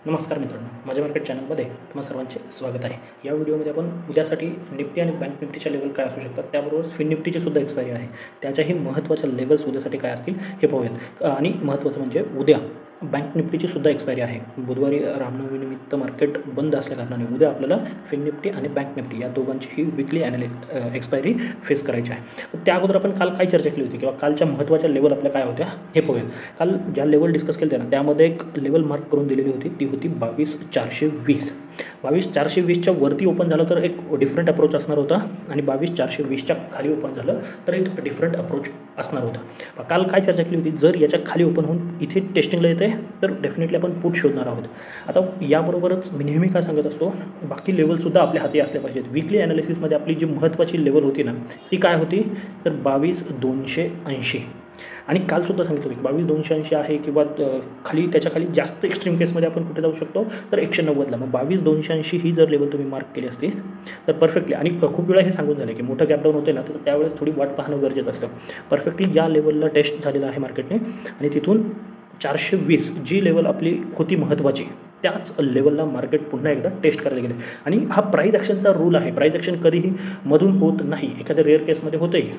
नमस्कार मित्रांनो, माझ्या मार्केट चॅनलमध्ये तुम्हा सर्वांचे स्वागत आहे. या व्हिडिओमध्ये आपण उद्यासाठी निफ्टी आणि बँक निफ्टीच्या लेवल काय असू शकतात, त्याबरोबर फिन निफ्टीची सुद्धा एक्सपायरी आहे, त्याच्याही महत्त्वाच्या लेवल्स उद्यासाठी काय असतील हे पाहूयात. आणि महत्त्वाचं म्हणजे उद्या बँक निफ्टीची सुद्धा एक्सपायरी आहे. बुधवारी रामनवमीनिमित्त मार्केट बंद असल्याकारणाने उद्या आपल्याला फिन निफ्टी आणि बँक निफ्टी या दोघांचीही विकली एक्सपायरी फेस करायची आहे. त्या अगोदर आपण काल काय चर्चा केली होती किंवा कालच्या महत्त्वाच्या लेवल आपल्या काय होत्या हे पाहूयात. काल ज्या लेवल डिस्कस केल्या ना त्यामध्ये एक लेवल मार्क करून दिलेली होती, ती होती 22,420. 22,420च्या वरती ओपन झालं तर एक डिफरंट अप्रोच असणार होता आणि 22,420च्या खाली ओपन झालं तर एक डिफरंट अप्रोच असणार होता. काल काय चर्चा केली होती, जर याच्या खाली ओपन होऊन इथे टेस्टिंगला येते तर डेफिनेटली आपण पुट शोधणार आहोत. आता याबरोबरच मी नेहमी काय सांगत असतो, बाकी लेवलसुद्धा आपल्या हाती असल्या पाहिजेत. वीकली ॲनालिसिसमध्ये आपली जी महत्त्वाची लेवल होती ना ती काय होती तर 22,280. आणि कालसुद्धा सांगितलं होतं की 22,280 आहे किंवा खाली त्याच्या खाली जास्त एक्स्ट्रीम केसमध्ये आपण कुठे जाऊ शकतो तर 190ला. मग 22,280 ही जर लेवल तुम्ही मार्क केली असती तर परफेक्टली, आणि खूप वेळा हे सांगून झालं की मोठं गॅपडाऊन होते ना तर त्यावेळेस थोडी वाट पाहणं गरजेचं असतं. परफेक्टली या लेवलला टेस्ट झालेलं आहे मार्केटने आणि तिथून 420 जी लेवल आपली होती महत्त्वाची त्याच लेवलला मार्केट पुन्हा एकदा टेस्ट करायला गेले. आणि हा प्राईज ॲक्शनचा रूल आहे. प्राईज ॲक्शन कधीही मधून होत नाही. एखाद्या रेअर केसमध्ये होतंही,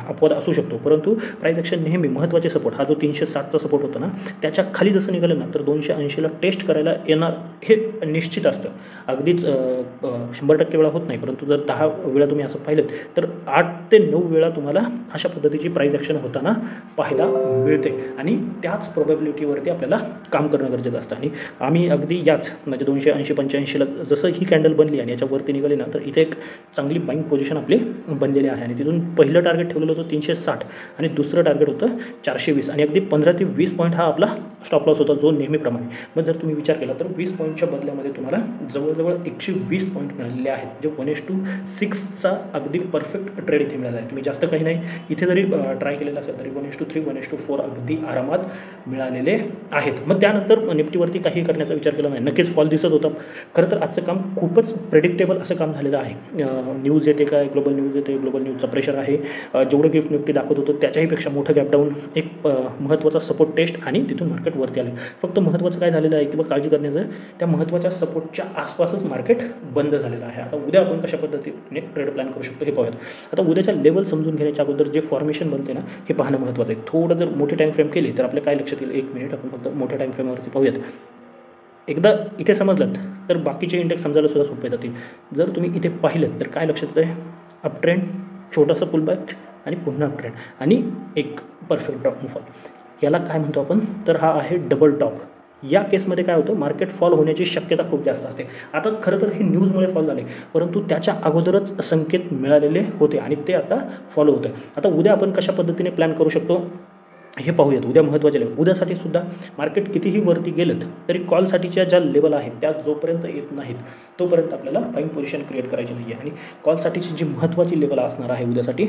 अपवाद असू शकतो, परंतु प्राईज ॲक्शन नेहमी महत्त्वाचे सपोर्ट हा जो 360चा सपोर्ट होता ना त्याच्या खाली जसं निघालं ना तर 280ला टेस्ट करायला येणार हे निश्चित असतं. अगदीच 100% वेळा होत नाही, परंतु जर 10 वेळा तुम्ही असं पाहिलं तर 8 ते 9 वेळा तुम्हाला अशा पद्धतीची प्राईज ॲक्शन होताना पाहायला मिळते. आणि त्याच प्रोबॅबिलिटीवरती आपल्याला काम करणं गरजेचं असतं. आणि आम्ही अगदी याच म्हणजे 280-85ला जसं ही कॅन्डल बनली आणि याच्यावरती निघाली ना तर इथे एक चांगली बाईंग पोझिशन आपली बनलेली आहे. आणि तिथून पहिलं टार्गेट ठेवलेलं होतं 360 आणि दुसरं टार्गेट होतं 420 आणि अगदी 15 ते 20 पॉईंट हा आपला स्टॉप लॉस होता जो नेहमीप्रमाणे. मग जर तुम्ही विचार केला तर 20 पॉईंटच्या बदल्यामध्ये तुम्हाला जवळजवळ 120 पॉईंट मिळालेले आहेत, म्हणजे 1:6चा अगदी परफेक्ट ट्रेड इथे मिळाला आहे. तुम्ही जास्त काही नाही इथे जरी ट्राय केलेलं असेल तरी 1:3 1:4 अगदी आरामात मिळालेले आहेत. मग त्यानंतर निफ्टीवरती काही करण्याचा विचार केला नाही, नक्कीच फॉल दिसत होता. खरं तर आजचं काम खूपच प्रेडिक्टेबल असं काम झालेलं आहे. न्यूज येते काय, ग्लोबल न्यूज येते, ग्लोबल न्यूजचा प्रेशर आहे, जेवढं गिफ्ट निफ्टी दाखवत होतं त्याच्याहीपेक्षा मोठं गॅपडाऊन, एक महत्त्वाचा सपोर्ट टेस्ट आणि तिथून मार्केट वरती आले. फक्त महत्त्वाचं काय झालेलं आहे किंवा काळजी करण्याचं, त्या महत्त्वाच्या सपोर्टच्या आसपासच मार्केट बंद झालेलं आहे. आता उद्या आपण कशा पद्धतीने ट्रेड प्लॅन करू शकतो हे पाहूयात. आता उद्याच्या लेवल समजून घेण्याच्या अगोदर जे फॉर्मेशन बनते ना हे पाहणं महत्त्वाचं आहे. थोडं जर मोठी टाईम फ्रेम केली तर आपल्या काय लक्षात येईल, 1 मिनिट आपण फक्त मोठ्या टाईम फ्रेमवरती पाहूयात. एकदा इथे समजलं तर बाकीचे इंडेक्स समजायला सुद्धा सोपे जातील. जर तुम्ही इथे पाहिलं तर काय लक्षात येतं आहे, अप ट्रेंड, छोटासा पुलबॅक आणि पुन्हा अप ट्रेंड आणि एक परफेक्ट डाऊनफॉल. याला काय म्हणतो आपण तर हा आहे डबल टॉप. या केसमध्ये काय होतं, मार्केट फॉल होण्याची शक्यता खूप जास्त असते. आता खरं तर हे न्यूजमुळे फॉल झाले, परंतु त्याच्या अगोदरच संकेत मिळालेले होते आणि ते आता फॉलो होतं. आता उद्या आपण कशा पद्धतीने प्लॅन करू शकतो हे पाहूयात. उद्या महत्त्वाचे लेवल, उद्यासाठी सुद्धा मार्केट कितीही वरती गेलं तरी कॉलसाठीच्या ज्या लेवल आहेत त्या जोपर्यंत येत नाहीत तोपर्यंत आपल्याला बाईंग पोझिशन क्रिएट करायची नाही आहे. आणि कॉलसाठीची जी महत्त्वाची लेवल असणार आहे उद्यासाठी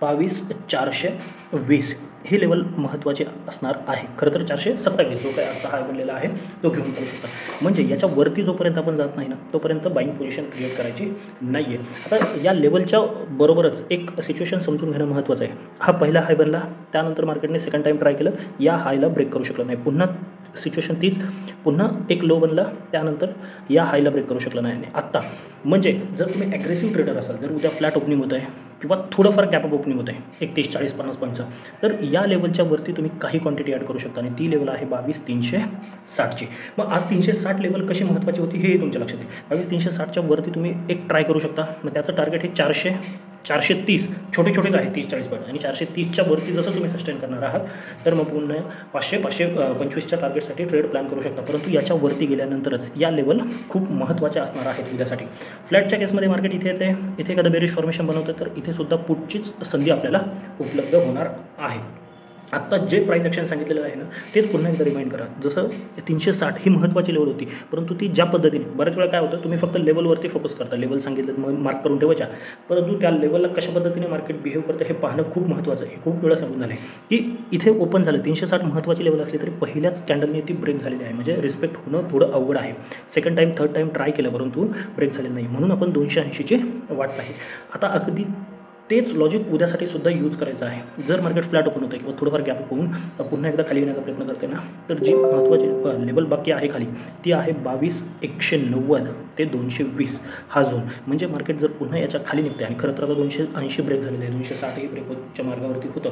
22,420 हे लेवल महत्त्वाचे असणार आहे. खरं तर 427 जो काही आजचा हाय बनलेला आहे तो घेऊन करू शकता. म्हणजे याच्यावरती जोपर्यंत आपण जात नाही ना तोपर्यंत बाईंग पोझिशन क्रिएट करायची नाही आहे. आता या लेवलच्या बरोबरच एक सिच्युएशन समजून घेणं महत्त्वाचं आहे. हा पहिला हाय बनला, त्यानंतर मार्केटने सेकंड टाईम ट्राय केलं, या हायला ब्रेक करू शकलं नाही. पुन्हा सिच्युएशन तीच, पुन्हा एक लो बनला, त्यानंतर या हायला ब्रेक करू शकलं नाही. आत्ता म्हणजे जर तुम्ही ॲग्रेसिव्ह ट्रेडर असाल, जर उद्या फ्लॅट ओपनिंग होत आहे किंवा थोडंफार गॅपअप ओपनिंग होत आहे 31, 40, 50 पॉईंटचं, तर या लेवलच्या वरती तुम्ही काही क्वांटिटी ॲड करू शकता आणि ती लेवल आहे 22,360ची. मग आज 360 लेवल कशी महत्त्वाची होती हे तुमच्या लक्षात येईल. 22,360च्या वरती तुम्ही एक ट्राय करू शकता. मग त्याचं टार्गेट हे 430 छोटे छोटेच आहे, 30-40 पॉईंट, आणि 430च्या वरती जसं तुम्ही सस्टेन करणार आहात तर मग पुन्हा 500-525च्या टार्गेटसाठी ट्रेड प्लॅन करू शकता. परंतु याच्या वरती गेल्यानंतरच या लेवल खूप महत्त्वाच्या असणार आहेत उद्यासाठी. फ्लॅटच्या केसमध्ये मार्केट इथे येते, इथे एखादं बेरिश फॉर्मेशन बनवतं तर इथे सुद्धा पुढचीच संधी आपल्याला उपलब्ध होणार आहे. आत्ता जे प्राईस ॲक्शन सांगितलेलं आहे ना तेच पुन्हा एकदा रिमाइंड करा. जसं 360 ही महत्त्वाची लेवल होती, परंतु ती ज्या पद्धतीने बऱ्याच वेळा काय होतं, तुम्ही फक्त लेवलवरती फोकस करता, लेवल सांगितलं मग मार्क करून ठेवायच्या, परंतु त्या लेवलला कशा पद्धतीने मार्केट बिहेव करतं हे पाहणं खूप महत्त्वाचं आहे. खूप वेळा समजून झालं आहे की इथे ओपन झालं 360 महत्त्वाची लेवल असली तरी पहिल्याच कॅन्डलने ती ब्रेक झालेली आहे, म्हणजे रिस्पेक्ट होणं थोडं अवघड आहे. Second time third time try केलं परंतु ब्रेक झालेलं नाही, म्हणून आपण 280ची वाट नाही. आता अगदी तेच लॉजिक उद्यासाठी सुद्धा यूज करायचं आहे. जर मार्केट फ्लॅट ओपन होतं किंवा थोडंफार गॅप होऊन पुन्हा एकदा खाली येण्याचा प्रयत्न करते ना, तर जी महत्त्वाची लेवल बाकी आहे खाली ती आहे 22,190 ते 220 हा झोन. म्हणजे मार्केट जर पुन्हा याच्या खाली निघते आणि खरं तर आता 280 ब्रेक झालेले आहे, 260 ब्रेकच्या मार्गावरती होतं,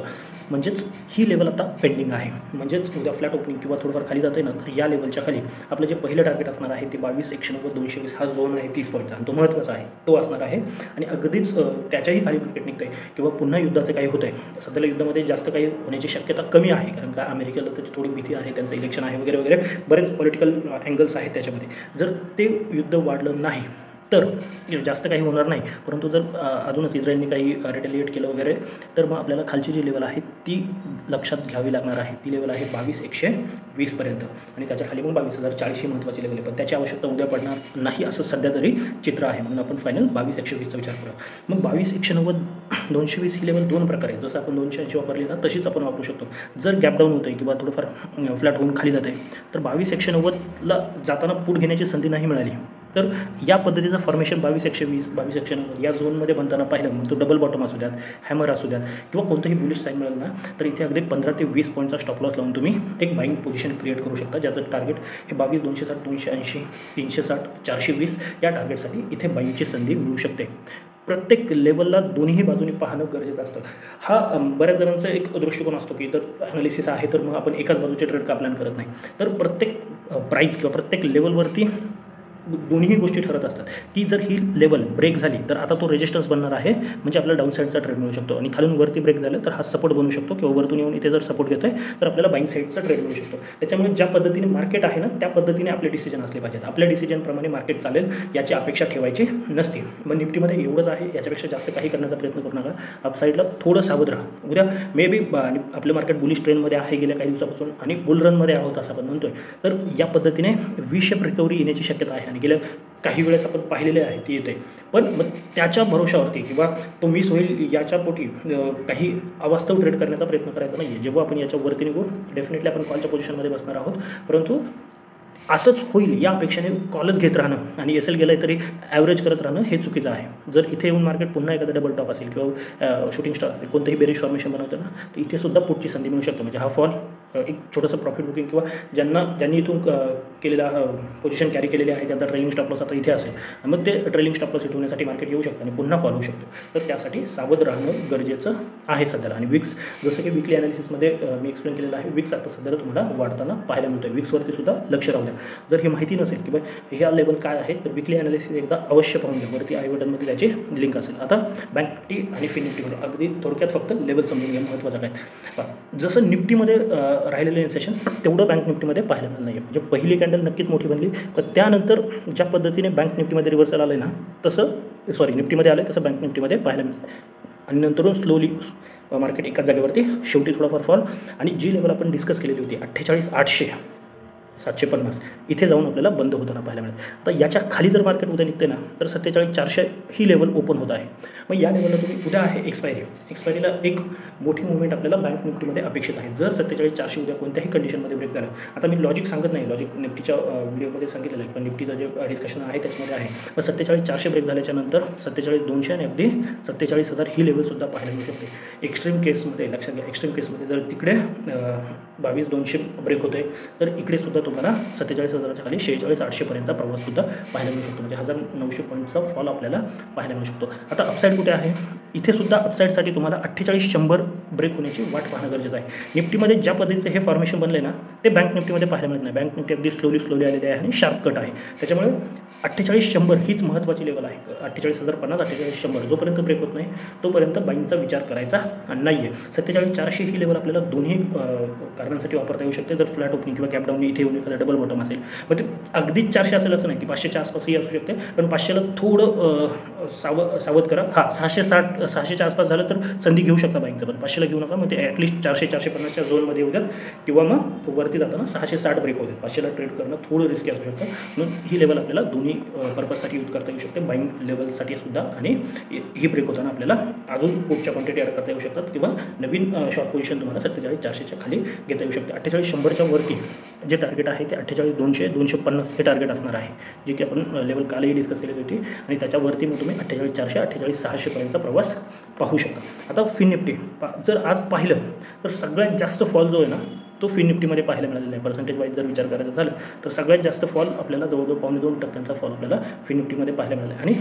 म्हणजेच ही लेवल आता पेंडिंग आहे. म्हणजेच उद्या फ्लॅट ओपनिंग किंवा थोडंफार खाली जाते ना, तर या लेवलच्या खाली आपलं जे पहिलं टार्गेट असणार आहे ते 22,190 220 हा झोन आहे 30 पॉईंटचा, आणि तो महत्त्वाचा आहे, तो असणार आहे. आणि अगदीच त्याच्याही खाली मार्केट निघतं आहे किंवा पुन्हा युद्धाचं काही होतं आहे. सध्याला युद्धामध्ये जास्त काही होण्याची शक्यता कमी आहे, कारण का अमेरिकेला त्याची थोडी भीती आहे, त्यांचं इलेक्शन आहे वगैरे वगैरे, बरेच पॉलिटिकल अँगल्स आहेत त्याच्यामध्ये. जर ते युद्ध वाढलं नाही तर जास्त काही होणार नाही, परंतु जर अजूनच इस्रायलने काही रिटेलिएट केलं वगैरे, तर मग आपल्याला खालची जी लेवल आहे ती लक्षात घ्यावी लागणार आहे. ती लेवल आहे 22,120 आणि त्याच्या खाली मग 22,040 ही महत्त्वाची लेवल आहे. पण त्याची आवश्यकता उद्या पडणार नाही असं सध्या तरी चित्र आहे, म्हणून आपण फायनल 22,120चा विचार करूया. मग 22,190 220 ही लेवल दोन प्रकारे, जसं आपण 280 वापरली ना तशीच आपण वापरू शकतो. जर गॅप डाऊन होतं आहे किंवा थोडंफार फ्लॅट होऊन खाली जात आहे, तर 22,190ला जाताना पुढे घेण्याची संधी नाही मिळाली, तर या पद्धतीचं फॉर्मेशन 22,120 22,190 या झोनमध्ये बनताना पाहिलं, मग तो डबल बॉटम असू द्यात, हॅमर असू द्यात किंवा कोणतंही बुलिश साईन मिळालं ना, तर इथे अगदी 15 ते 20 पॉईंटचा स्टॉप लॉस लावून तुम्ही एक बाईंग पोझिशन क्रिएट करू शकता, ज्याचं टार्गेट हे 22,260 280 360 420 या टार्गेटसाठी इथे बाईंगची संधी मिळू शकते. प्रत्येक लेवलला दोन्ही बाजूनी पाहणं गरजेचं असतं. हा बऱ्याच जणांचा एक दृष्टिकोन असतो की जर ॲनालिसिस आहे तर मग आपण एकाच बाजूचे ट्रेड का प्लॅन करत नाही. तर प्रत्येक प्राईस किंवा प्रत्येक लेवलवरती दोन्ही गोष्टी ठरत असतात की जर ही लेवल ब्रेक झाली तर आता तो रेजिस्टन्स बनणार आहे, म्हणजे आपल्याला डाऊन साईडचा ट्रेड मिळू शकतो, आणि खालून वरती ब्रेक झालं तर हा सपोर्ट बनू शकतो, किंवा वरतून येऊन इथे जर सपोर्ट घेतोय तर आपल्याला बाईंग साईडचा ट्रेड मिळू शकतो. त्याच्यामुळे ज्या पद्धतीने मार्केट आहे ना त्या पद्धतीने आपले डिसिजन असले पाहिजेत. आपल्या डिसिजनप्रमाणे मार्केट चालेल याची अपेक्षा ठेवायची नसते. मग निफ्टीमध्ये एवढंच आहे, याच्यापेक्षा जास्त काही करण्याचा प्रयत्न करू नका. अपसाईडला थोडं सावध राहा. उद्या मे बी आपलं मार्केट बुलिश ट्रेंडमध्ये आहे गेल्या काही दिवसापासून आणि बुल रनमध्ये आहोत असं आपण म्हणतोय, तर या पद्धतीने व्ही शेप रिकव्हरी येण्याची शक्यता आहे, आणि गेल्या काही वेळेस आपण पाहिलेले आहे ती येते. पण मग त्याच्या भरोशावरती किंवा तो मिस होईल याच्या पोटी काही अवास्तव ट्रेड करण्याचा प्रयत्न करायचा नाही आहे. जेव्हा आपण याच्यावरती निघू डेफिनेटली आपण कॉलच्या पोझिशनमध्ये बसणार आहोत, परंतु असंच होईल या अपेक्षेने कॉलच घेत राहणं आणि एस एल गेलं तरी ॲव्हरेज करत राहणं हे चुकीचं आहे. जर इथे येऊन मार्केट पुन्हा एखादा डबल टॉप असेल किंवा शूटिंग स्टार असेल, कोणतंही बेरिश फॉर्मेशन बनवतं ना, तर इथे सुद्धा पुढची संधी मिळू शकते. म्हणजे हा फॉल एक छोटंसं प्रॉफिट बुकिंग किंवा ज्यांनी इथून केलेला पोझिशन कॅरी केलेली आहे त्यांचा ट्रेलिंग स्टॉप लॉस आता इथे असेल, आणि मग ते ट्रेलिंग स्टॉप लॉस होण्यासाठी मार्केट येऊ शकतं आणि पुन्हा फॉल होऊ शकतो. तर त्यासाठी सावध राहणं गरजेचं आहे सध्याला. आणि विक्स, जसं की विकली ॲनालिसिसमध्ये मी एक्सप्लेन केलेलं आहे, विक्स आता सध्याला तुम्हाला वाढताना पाहायला मिळतं. विक्सवरती सुद्धा लक्ष राहू द्या. जर ही माहिती नसेल की ह्या लेवल काय आहे, तर विकली ॲनालिसिस एकदा अवश्य पाहून घ्या. वरती आय बटनमध्ये त्याची लिंक असेल. आता बँक निफ्टी आणि फिन निफ्टीमध्ये अगदी थोडक्यात फक्त लेवल समजून घ्या महत्त्वाचं काय. जसं निफ्टीमध्ये राहिलेलं सेशन तेवढं बँक निफ्टीमध्ये पाहायला मिळत नाही आहे. म्हणजे पहिली कॅन्डल नक्कीच मोठी बनली, पण त्यानंतर ज्या पद्धतीने बँक निफ्टीमध्ये रिव्हर्सल आलं आहे ना, तसं निफ्टीमध्ये आलं आहे तसं बँक निफ्टीमध्ये पाहायला मिळतं. आणि नंतरून स्लोली मार्केट एकाच जागेवरती शेवटी थोडाफार फॉल, आणि जी लेवल आपण डिस्कस केलेली होती 48,800 750 इथे जाऊन आपल्याला बंद होताना पाहायला मिळेल. आता याच्या खाली जर मार्केट उद्या निघते ना, तर 47,400 ही लेवल ओपन होत आहे. मग या लेवलला तुम्ही उद्या आहे एक्सपायरीला एक मोठी मुवमेंट आपल्याला बँक निफ्टीमध्ये अपेक्षित आहे. जर 47,400 उद्या कोणत्याही कंडिशनमध्ये ब्रेक झालं, आता मी लॉजिक सांगत नाही, लॉजिक निफ्टीच्या व्हिडिओमध्ये सांगितलेलं आहे, पण निफ्टीचं जे डिस्कशन आहे त्याच्यामध्ये आहे. मग 47,400 ब्रेक झाल्याच्या नंतर 47,200 आणि अगदी 47,000 ही लेवलसुद्धा पाहायला मिळू शकते. एक्स्ट्रीम केसमध्ये लक्षात घ्या, एक्स्ट्रीम केसमध्ये जर तिकडे 22,200 ब्रेक होते, तर इकडे सुद्धा तुम्हाला 47,000च्या खाली 46,800पर्यंतचा प्रवाससुद्धा पाहायला मिळू शकतो. म्हणजे 1,900 पॉईंटचा फॉल आपल्याला पाहायला मिळू शकतो. आता अपसाईड कुठे आहे, इथे सुद्धा अपसाईडसाठी तुम्हाला 48,100 ब्रेक होण्याची वाट पाहणं गरजेचं आहे. निफ्टीमध्ये ज्या पद्धतीचे हे फॉर्मेशन बनले ना, ते बँक निफ्टीमध्ये पाहायला मिळत नाही. बँक निफ्टी अगदी स्लोली आलेली आहे आणि शार्प कट आहे. त्याच्यामुळे 48,100 हीच महत्त्वाची लेवल आहे. 48,050 48,100 जोपर्यंत ब्रेक होत नाही तोपर्यंत बाईंगचा विचार करायचा नाही आहे. 47,400 ही लेवल आपल्याला दोन्ही कारणांसाठी वापरता येऊ शकते. जर फ्लॅट ओपनिंग किंवा गॅप डाऊन इथे येऊन एखादा डबल बॉटम असेल, मग ते अगदीच 400 असेल असं नाही की 500च्या आसपासही असू शकते, पण 500ला थोडं सावध करा. 660 600च्या आसपास झालं तर संधी घेऊ शकता बाईंगचं, पण 500ला घेऊ नका. मग ते ॲटलिस्ट 400-450च्या झोनमध्ये येऊ द्यात, किंवा मग वरती जाताना 660 ब्रेक होते. 500ला ट्रेड करणं थोडं रिस्की असू शकतं. म्हणून ही लेवल आपल्याला दोन्ही पर्पजसाठी यूज करता येऊ शकते, बाईंग लेवलसाठी सुद्धा, आणि ही ब्रेक होताना आपल्याला अजून पुढच्या क्वांटिटी ॲड करता येऊ शकतात, किंवा नवीन शॉर्ट पोझिशन तुम्हाला 47,400च्या खाली घेता येऊ शकते. 48,100च्या वरती जे टार्गेट आहे ते 48,200 250 हे टार्गेट असणार आहे, जे की आपण लेवल कालही डिस्कस केली होती आणि त्याच्यावरती मग तुम्ही 48,400 48,600 पर्यंतचा प्रवास पाहू शकता. आता फिन निफ्टी जर आज पाहिलं तर सगळ्यात जास्त फॉल जो आहे ना तो फिन निफ्टीमध्ये पाहायला मिळालेला आहे. पर्सेंटेज वाईज जर विचार करायचा झाला तर सगळ्यात जास्त फॉल आपल्याला जवळजवळ 2.25% फॉल आपल्याला फिन निफ्टीमध्ये पाहायला मिळाला आहे. आणि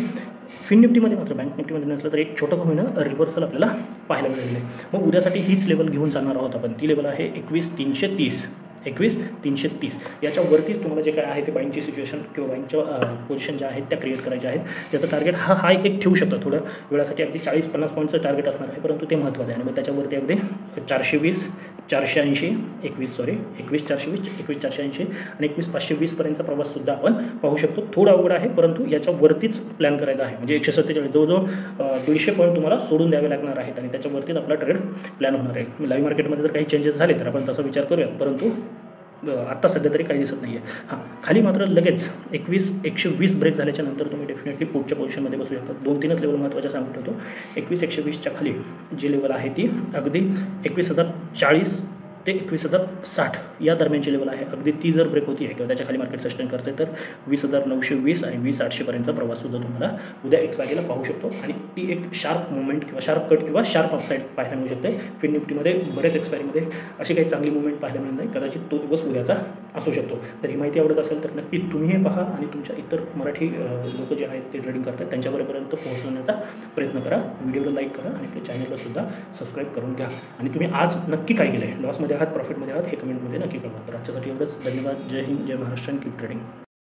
फिन निफ्टीमध्ये मात्र बँक निफ्टीमध्ये नसलं तर एक छोटं होईना रिव्हर्सल आपल्याला पाहायला मिळालेलं आहे. मग उद्यासाठी हीच लेवल घेऊन चालणार आहोत आपण. ती लेवल आहे 21,330 21,330 याच्यावरतीच तुम्हाला जे काय आहे ते बाईंगची सिच्युएशन किंवा बाईंगच्या पोझिशन ज्या आहेत त्या क्रिएट करायच्या आहेत. ज्याचं टार्गेट हा एक ठेवू शकतो थोड्या वेळासाठी, अगदी 40-50 पॉईंटचं टार्गेट असणार आहे, परंतु ते महत्त्वाचं आहे. आणि मग त्याच्यावरती अगदी 420 480 21,420 21,480 आणि 21,520 प्रवाससुद्धा आपण पाहू शकतो. थोडा अवघड आहे, परंतु याच्यावरतीच प्लॅन करायचा आहे. म्हणजे 147 जवळजवळ 150 पॉईंट तुम्हाला सोडून द्यावे लागणार आहेत आणि त्याच्यावरतीच आपला ट्रेड प्लॅन होणार आहे. लाईव्ह मार्केटमध्ये जर काही चेंजेस झाले तर आपण तसा विचार करूया, परंतु आत्ता सध्या तरी काही दिसत नाही आहे. हां, खाली मात्र लगेच 21,120 ब्रेक झाल्याच्या नंतर तुम्ही डेफिनेटली पुढच्या पोझिशनमध्ये बसू शकता. 2-3च लेवल महत्त्वाच्या सांगून ठेवतो. 21,120च्या खाली जी लेवल आहे ती अगदी 21,040 ते 21,060 या दरम्यानची लेवल आहे. अगदी ती जर ब्रेक होती आहे किंवा त्याच्या खाली मार्केट सस्टेन करते तर 20,920 आणि 20,800पर्यंतचा प्रवाससुद्धा तुम्हाला उद्या एक्सपायरीला पाहू शकतो. आणि ती एक शार्प मुवमेंट किंवा शार्प कट किंवा शार्प अपसाईड पाहायला मिळू शकते. फिन निफ्टीमध्ये बरेच एक्सपायरीमध्ये अशी काही चांगली मुवमेंट पाहायला मिळत नाही. कदाचित तो दिवस उद्याचा असू शकतो. तर ही माहिती आवडत असेल तर नक्की तुम्ही हे पहा आणि तुमच्या इतर मराठी लोक जे आहेत ते ट्रेडिंग करतात त्यांच्यापर्यंत पोहोचवण्याचा प्रयत्न करा. व्हिडिओला लाईक करा आणि ते चॅनललासुद्धा सबस्क्राईब करून घ्या. आणि तुम्ही आज नक्की काय केलं आहे, लॉसमध्ये आहात प्रॉफिटमध्ये आहात हे कमेंटमध्ये नक्की कळवा. तर आजच्यासाठी एवढंच. धन्यवाद. जय हिंद, जय महाराष्ट्र, कीप ट्रेडिंग.